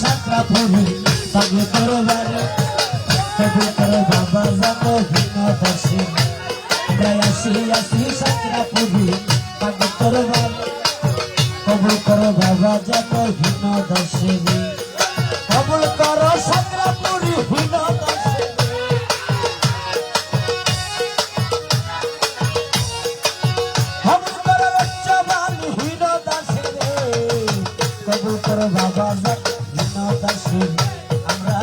সাতরা পড়ি পাগল করবারে কবুল করো বাবা যাবো ভিন্ন দেশে আসি সাতরা পড়ি পাগল করবারে কবুল করো বাবা যাবো ভিন্ন দেশে কবুল করো সাতরা পড়ি ভিন্ন দেশে কবুল করো বাবা ভিন্ন দাসে আমরা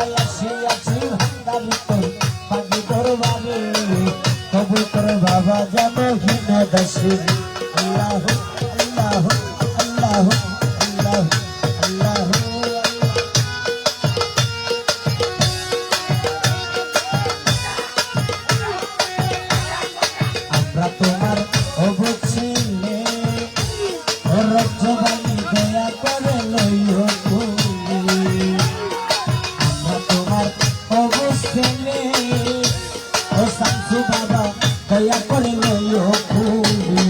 আছি ভান্ডারিতে পাগল দরবারে কবুল করো বাবা যাবো ভিন্ন দাসে আল্লাহ আল্লাহ আল্লাহ আল্লাহ আল্লাহ আমরা তোমার অবচিলে রজ্জবানি দয়া করে লইও তুমি আমরা তোমার অবস্থিলে ও শামসু বাবা দয়া করে লইও তুমি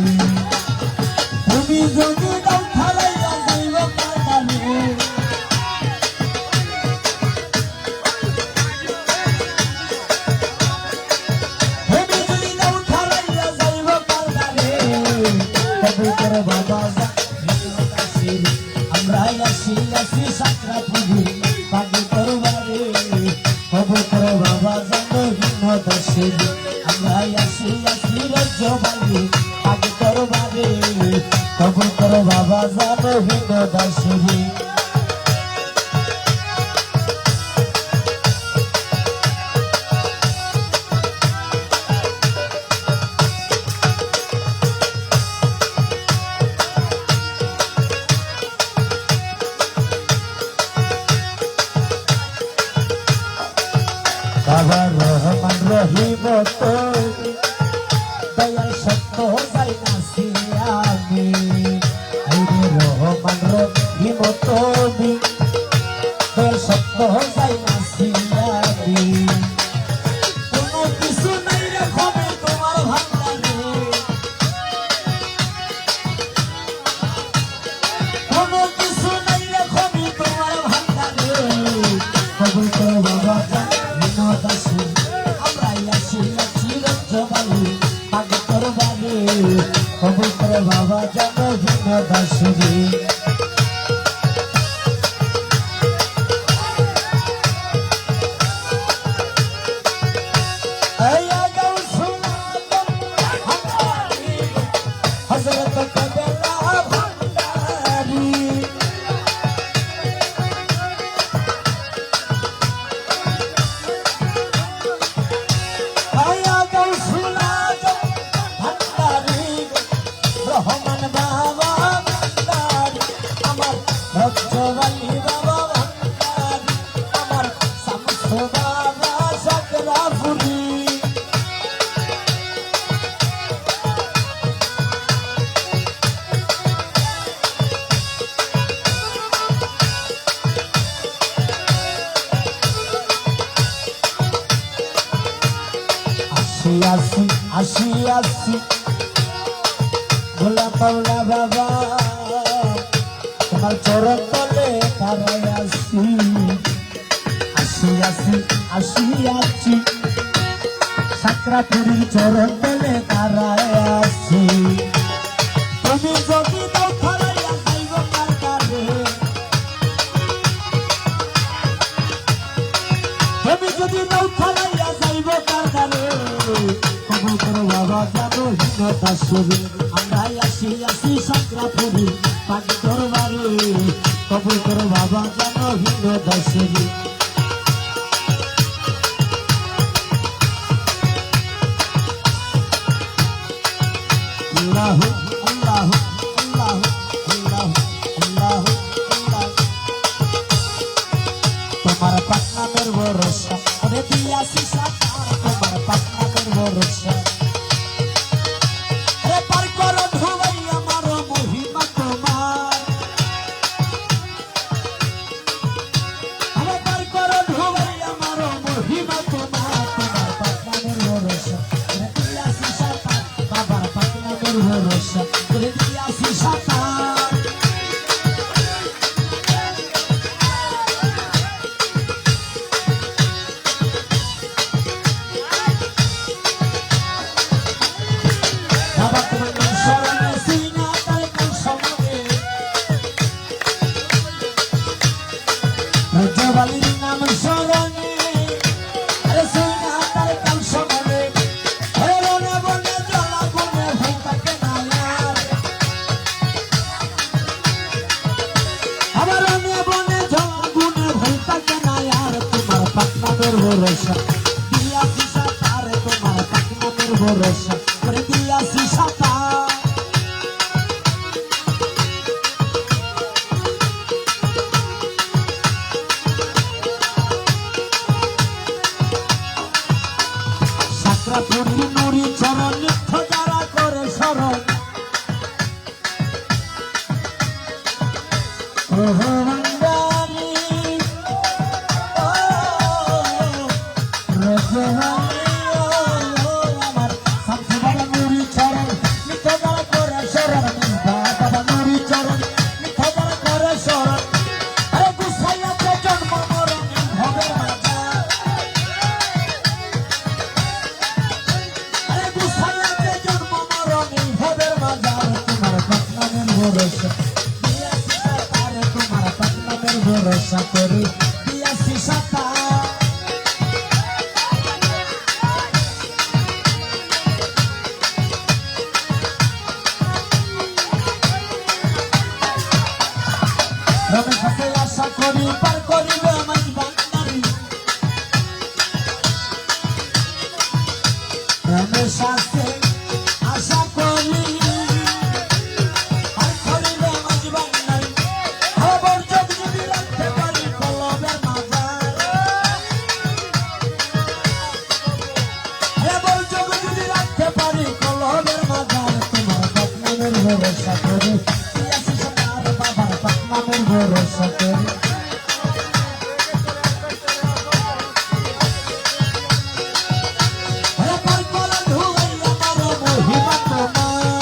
তুমি যদি দাও ঠালাইয়া যাইব কাটালে তুমি যদি দাও ঠালাইয়া যাইব কাটালে কবুল করো বাবা আমরা আসি সাতরা পুজো পাগল দরবারে কবুল করো বাবা যাবো ভিন্ন দেশে আমরা আসি রজ্জবানি পাগল দরবারে কবুল করো বাবা যাবো ভিন্ন দেশে বাবা রহমান রহিম তো দয়াল সত্য যাই নাসি আমি রহমান রহিম তুমি দয়াল সত্য যাই নাসি আমি কোনো কিছু নাই রাখবে তোমার ভান্ডারে কোনো কিছু নাই রাখবে তোমার ভান্ডারে কবুল করো বাবা আমরা আসি রজ্জবানি পাগল দরবারে কবুল করো বাবা যাবো ভিন্ন দেশে হযরত কবেলা ভান্ডারি রহমান বাবা ভান্ডারি আমার রজ্জবানি বাবা ভান্ডারি আমার শামসু বাবা সাকরাপুরি আসি ভোলা পাওলা বাবা তোমার চরণ তলে দাঁড়াই আসি সাকরাপুরীর চরণ তলে দাঁড়াই আসি তুমি যদি দাও ঠালাইয়া যাইব কাটারে তুমি যদি দাও ঠালাইয়া যাইব কাটারে কবুল করো বাবা যাবো ভিন্ন দেশে আমরা আসি সাকরাপুরী পাগল দরবারে কবুল করো বাবা যাবো ভিন্ন দেশে আল্লাহ আল্লাহ আল্লাহ আল্লাহ আল্লাহ আল্লাহ তোমার পাটনামের ভরসা ওরে দিয়াছি সাকার তোমার পাটনামের ভরসা রে পার করো ধুবাই আমার মহিমা তোমার পার করো ধুবাই আমার মহিমা তোমার তোমার পাটনামের ভরসা ওরে দিয়াছি সাকার বাবার পাটনামের ভরসা ওরে দিয়াছি সাকার রজবালির নাম স্মরণে আরে সুনা তার কাল সমনে রনে বনে জ্বালা গুনে ভয় থাকে না আর আমার রনে বনে জ্বালা গুনে ভয় থাকে না আর তোমার পাকনামের ভরসা দিয়াছি সাতারে তোমার পাকনামের ভরসা করে দিয়াছি সাতা সাকরাপুরি নুরি চরণ নিত্য যারা করে স্মরণ ওহো ভান্ডারি ও রজবালি আমার সামসুবাবা নুরি চরণ নিত্য যারা করে স্মরণ বাবা নুরি চরণ নিত্য যারা করে স্মরণ আরে গুসাইয়াতে জন্ম মরণ হবে মাতা আরে গুসাইয়াতে জন্ম মরণ হবে মাজার তোমার পাকনামের ভরসা দিয়াছি সাতারে তোমার পাকনামের ভরসা করে দিয়াছি সাতা রমেশ হাতে আশা করি পার করিবে মাঝ বান্দারি রমেশ হাতে আশা করি পার করিবে মাঝ বান্দারি খবর যোগ যদি রাখতে পারি কলবের মাজার খবর যোগ যদি রাখতে পারি কলবের মাজার তোমার পাকনামের ভরসা করে দিয়াছি সাতার বাবার পাকনামের ভরসা করে পার করা ধুলাই আমার মহিমা তোমার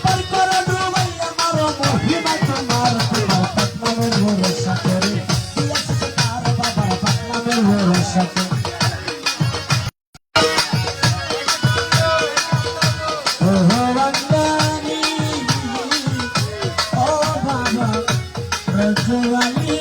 পার করা ধুলাই আমার মহিমা তোমার তোমার পাকনামের ভরসা করে দিয়াছি সাতার বাবার পাকনামের ভরসা করে ওহো বান্দানি ও বাবা রজবালি